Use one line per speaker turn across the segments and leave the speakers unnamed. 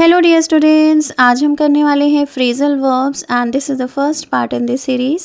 Hello dear students, आज हम करने वाले हैं phrasal verbs and this is the first part in this series.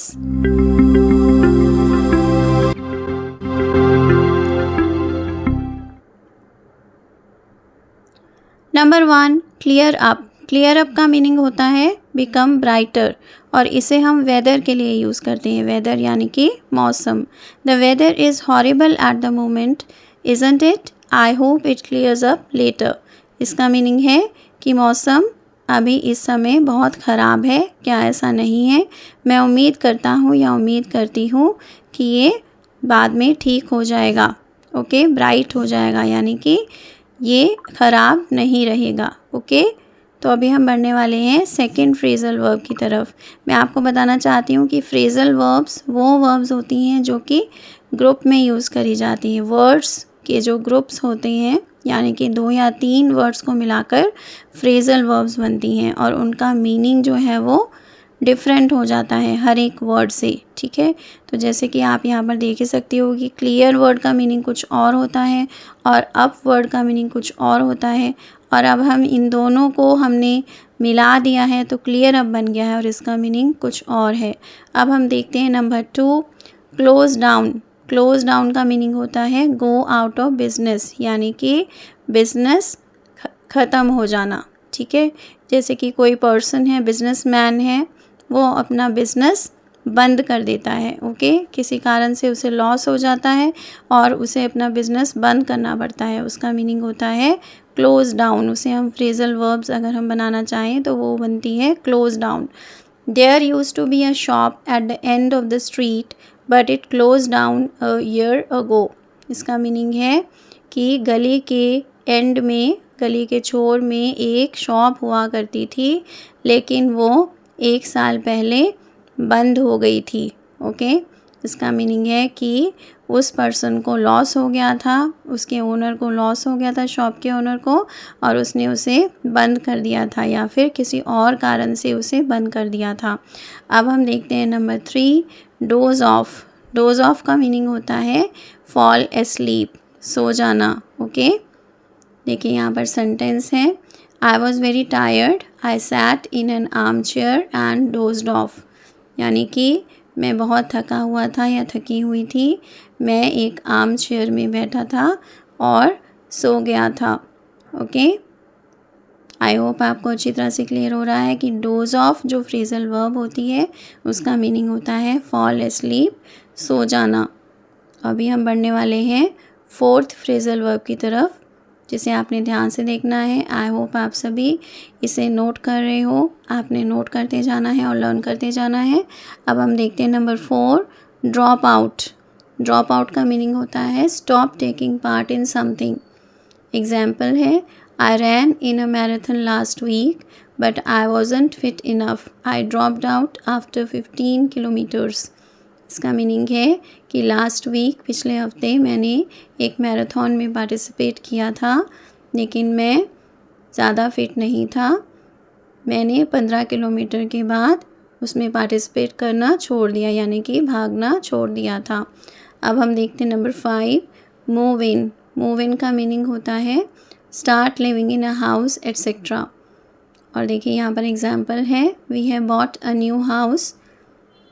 Number 1, clear up. Clear up का meaning होता है बिकम ब्राइटर और इसे हम वेदर के लिए यूज़ करते हैं। वेदर यानी कि मौसम। The weather is horrible at the moment, isn't it? I hope it clears up later. इसका मीनिंग है कि मौसम अभी इस समय बहुत ख़राब है, क्या ऐसा नहीं है? मैं उम्मीद करता हूँ या उम्मीद करती हूँ कि ये बाद में ठीक हो जाएगा। ओके, ब्राइट हो जाएगा यानी कि ये ख़राब नहीं रहेगा। ओके, तो अभी हम बढ़ने वाले हैं सेकंड फ्रेजल वर्ब की तरफ। मैं आपको बताना चाहती हूँ कि फ्रेजल वर्ब्स वो वर्ब्स होती हैं जो कि ग्रुप में यूज़ करी जाती हैं। वर्ड्स के जो ग्रुप्स होते हैं यानी कि 2 या 3 वर्ड्स को मिलाकर फ्रेजल वर्ब्स बनती हैं और उनका मीनिंग जो है वो डिफरेंट हो जाता है हर एक वर्ड से। ठीक है, तो जैसे कि आप यहाँ पर देख ही सकती हो कि क्लियर वर्ड का मीनिंग कुछ और होता है और अप वर्ड का मीनिंग कुछ और होता है। और अब हम इन दोनों को हमने मिला दिया है तो क्लियर अप बन गया है और इसका मीनिंग कुछ और है। अब हम देखते हैं number 2, close down. Close down का मीनिंग होता है गो आउट ऑफ बिजनेस यानी कि बिजनेस ख़त्म हो जाना। ठीक है, जैसे कि कोई पर्सन है, बिजनेसमैन है, वो अपना बिजनेस बंद कर देता है। ओके, किसी कारण से उसे लॉस हो जाता है और उसे अपना बिजनेस बंद करना पड़ता है, उसका मीनिंग होता है क्लोज डाउन। उसे हम फ्रेजल वर्ब्स अगर हम बनाना चाहें तो वो बनती है close down. There use to be a shop at the end of the street but it close down a year ago. इसका मीनिंग है कि गली के एंड में, गली के छोर में एक शॉप हुआ करती थी लेकिन वो 1 साल पहले बंद हो गई थी। ओके, इसका मीनिंग है कि उस पर्सन को लॉस हो गया था, उसके ओनर को लॉस हो गया था, शॉप के ओनर को, और उसने उसे बंद कर दिया था या फिर किसी और कारण से उसे बंद कर दिया था। अब हम देखते हैं number 3, dose of. Dose of का मीनिंग होता है फॉल एस्लीप, सो जाना। ओके, देखिए यहाँ पर सेंटेंस है, I was very tired, I sat in an arm chair and dozed of. यानी कि मैं बहुत थका हुआ था या थकी हुई थी, मैं एक आर्म चेयर में बैठा था और सो गया था। ओके, आई होप आपको अच्छी तरह से क्लियर हो रहा है कि डोज ऑफ जो फ्रेजल वर्ब होती है उसका मीनिंग होता है फॉल एस्लीप, सो जाना। अभी हम बढ़ने वाले हैं फोर्थ फ्रेजल वर्ब की तरफ जिसे आपने ध्यान से देखना है। आई होप आप सभी इसे नोट कर रहे हो, आपने नोट करते जाना है और लर्न करते जाना है। अब हम देखते हैं number 4, drop out. Drop out का मीनिंग होता है stop taking part in something. Example है, I ran in a marathon last week but I wasn't fit enough, I dropped out after 15 kilometres. इसका मीनिंग है कि लास्ट वीक, पिछले हफ्ते, मैंने एक मैराथन में पार्टिसिपेट किया था लेकिन मैं ज़्यादा फिट नहीं था, मैंने 15 किलोमीटर के बाद उसमें पार्टिसिपेट करना छोड़ दिया यानी कि भागना छोड़ दिया था। अब हम देखते हैं number 5, move in. Move in का मीनिंग होता है start living in a house etcetera. और देखिए यहाँ पर एग्जाम्पल है, we have bought a new house,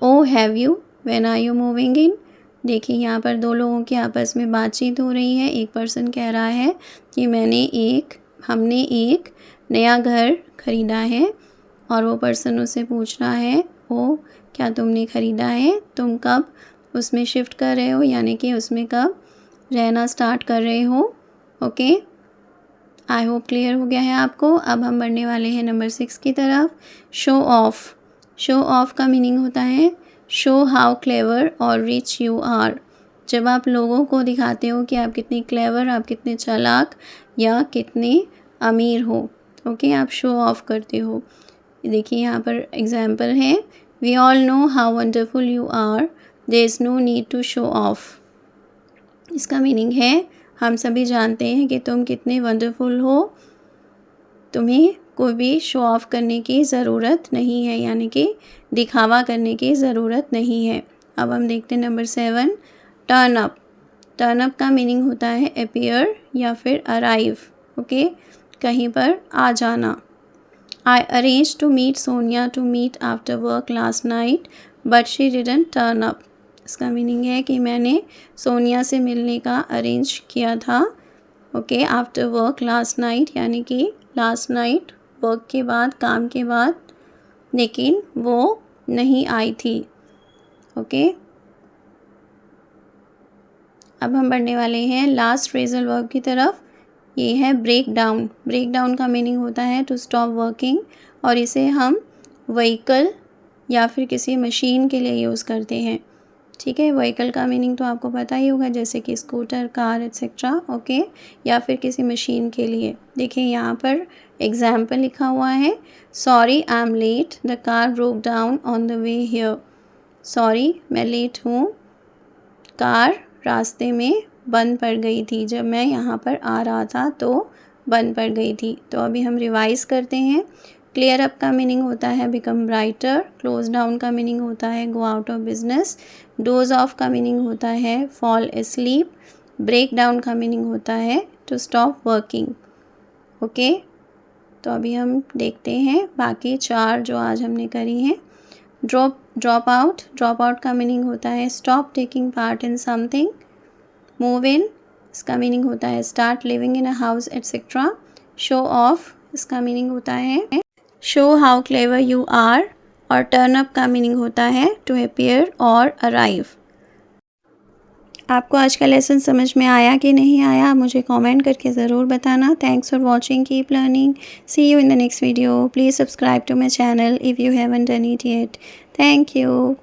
oh have you, when are you moving in. देखिए यहाँ पर 2 लोगों की आपस में बातचीत हो रही है। एक पर्सन कह रहा है कि हमने एक नया घर ख़रीदा है और वो पर्सन उससे पूछ रहा है, ओ क्या तुमने ख़रीदा है, तुम कब उसमें शिफ्ट कर रहे हो यानी कि उसमें कब रहना स्टार्ट कर रहे हो। ओके, आई होप क्लियर हो गया है आपको। अब हम बढ़ने वाले हैं नंबर 6 की तरफ, शो ऑफ। शो ऑफ का मीनिंग होता है शो हाउ क्लेवर और रिच यू आर। जब आप लोगों को दिखाते हो कि आप कितने क्लेवर, आप कितने चालाक या कितने अमीर हो। ओके, आप शो ऑफ करते हो। देखिए यहाँ पर एग्जाम्पल है, we all know how wonderful you are, there is no need to show off. इसका मीनिंग है हम सभी जानते हैं कि तुम कितने वंडरफुल हो, तुम्हें कोई भी शो ऑफ करने की ज़रूरत नहीं है यानी कि दिखावा करने की ज़रूरत नहीं है। अब हम देखते हैं number 7, turn up. Turn up का मीनिंग होता है अपीयर या फिर अराइव। ओके, कहीं पर आ जाना। I arranged to meet Sonia to meet after work last night, but she didn't turn up. इसका मीनिंग है कि मैंने सोनिया से मिलने का अरेंज किया था okay after work last night, यानी कि लास्ट नाइट वर्क के बाद, काम के बाद, लेकिन वो नहीं आई थी। ओके अब हम बढ़ने वाले हैं लास्ट फ्रेजल वर्ब की तरफ। ये है ब्रेक डाउन। ब्रेक डाउन का मीनिंग होता है टू स्टॉप वर्किंग, और इसे हम व्हीकल या फिर किसी मशीन के लिए यूज़ करते हैं। ठीक है, व्हीकल का मीनिंग तो आपको पता ही होगा, जैसे कि स्कूटर, कार एट्सेट्रा। ओके, या फिर किसी मशीन के लिए। देखिए यहाँ पर एग्जाम्पल लिखा हुआ है, sorry I am late, the car broke down on the way here. Sorry मैं लेट हूँ, कार रास्ते में बंद पड़ गई थी, जब मैं यहाँ पर आ रहा था तो बंद पड़ गई थी। तो अभी हम रिवाइज़ करते हैं। क्लियर अप का मीनिंग होता है बिकम ब्राइटर, क्लोज डाउन का मीनिंग होता है go out of business, dose of का मीनिंग होता है फॉल एस्लीप, ब्रेक डाउन का मीनिंग होता है टू स्टॉप वर्किंग। ओके, तो अभी हम देखते हैं बाकी 4 जो आज हमने करी हैं। ड्रॉप आउट का मीनिंग होता है stop taking part in something. Move in, इसका मीनिंग होता है start living in a house etcetera. Show off, इसका मीनिंग होता है show how clever you are. और टर्न अप का मीनिंग होता है टू अपीयर और अराइव। आपको आज का लेसन समझ में आया कि नहीं आया, मुझे कमेंट करके ज़रूर बताना। Thanks for watching, keep learning, see you in the next video. Please subscribe to my channel if you haven't done it yet. Thank you.